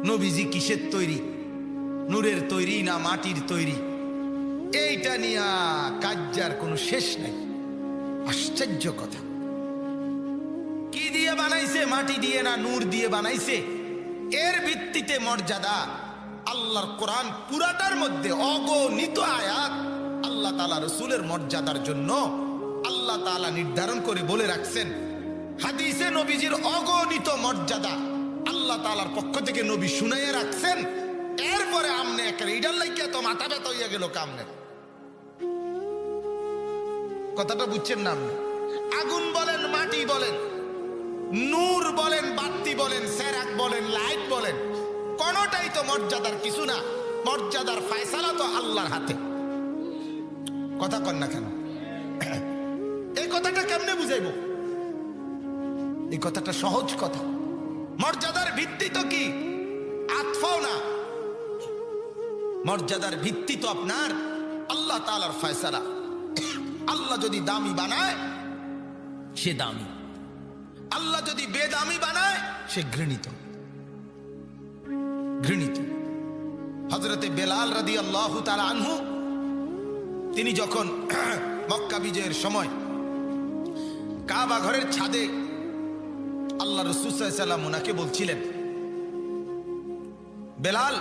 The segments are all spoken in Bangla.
নবীজি কিসের তৈরি, নূরের তৈরি না মাটির তৈরি, এইটা নিয়ে কাজ্জার কোনো শেষ নাই। আশ্চর্য কথা, কি দিয়ে বানাইছে, মাটি দিয়ে না নূর দিয়ে বানাইছে, এর ভিত্তিতে মর্যাদা। আল্লাহর কোরআন পুরাটার মধ্যে অগণিত আয়াত আল্লাহ তাআলা রাসূলের মর্যাদার জন্য আল্লাহ তাআলা নির্ধারণ করে বলে রাখছেন। হাদিসে নবীজির অগণিত মর্যাদা আল্লাহ তাআলার পক্ষ থেকে নবী শুনাইয়া রাখছেন। এরপরে আমনে একটা ইডার লাইকে তো মাথা ব্যথা হইয়া গেল কামনে। কথাটা বুঝছেন না আপনি? আগুন বলেন, মাটি বলেন, নূর বলেন, বাতি বলেন, সেরাক বলেন, লাইট বলেন, কোনটাই তো মর্যাদার কিছু না। মর্যাদার ফয়সালা তো আল্লাহর হাতে। কথা কন না কেন? এই কথাটা কেমনে বুঝাইব? এই কথাটা সহজ কথা। মর্যাদার ভিত্তি তো কি আতফাও না, মর্যাদার ভিত্তি তো আপনার আল্লাহ তাআলার ফয়সালা। আল্লাহ যদি দামি বানায় সে দামি, আল্লাহ যদি বেদামি বানায় সে ঘৃণিত। ঘৃণিত। হযরতে বেলাল রাদিয়াল্লাহু তাআলা আনহু তিনি যখন মক্কা বিজয়ের সময় কাবা ঘরের ছাদে আল্লাহ রাসূল সাল্লাল্লাহু আলাইহি ওয়াসাল্লাম ওনাকে বলছিলেন, বেলাল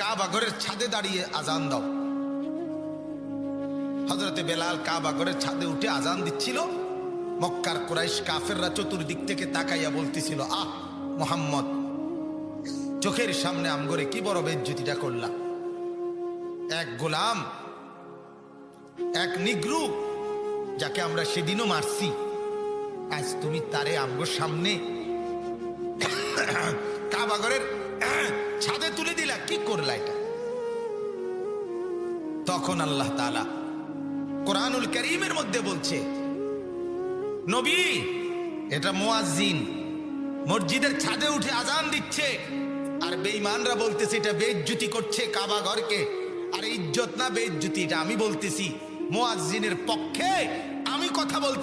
কাবা ঘরের ছাদে দাঁড়িয়ে আজান দাও। হযরতে বেলাল কাবা ঘরের ছাদে উঠে আজান দিচ্ছিল। মক্কার কুরাইশ কাফেররা চতুর্দিক থেকে তাকাইয়া বলতেছিল, আহ মুহাম্মদ, চোখের সামনে আমগরে কি বড় বেইজ্জতিটা করলাম। এক গোলাম, এক নিগ্রু, যাকে আমরা সেদিনও মারছি, আজ তুমি তারে আমগোর সামনে কাবা ঘরের ছাদে তুলে দিলা, কি করলা এটা? তখন আল্লাহ তাআলা কোরআনুল কারীমের মধ্যে বলছে, নবী, এটা মুয়াজ্জিন মসজিদের ছাদে উঠে আজান দিচ্ছে, আর বেঈমানরা বলতেছে এটা বেইজ্জতি করছে কাবা ঘরকে। আর ইজ্জত না বেইজ্জতি, এটা আমি বলতেছি। মুয়াজ্জিনের পক্ষে আমি কথা বলতে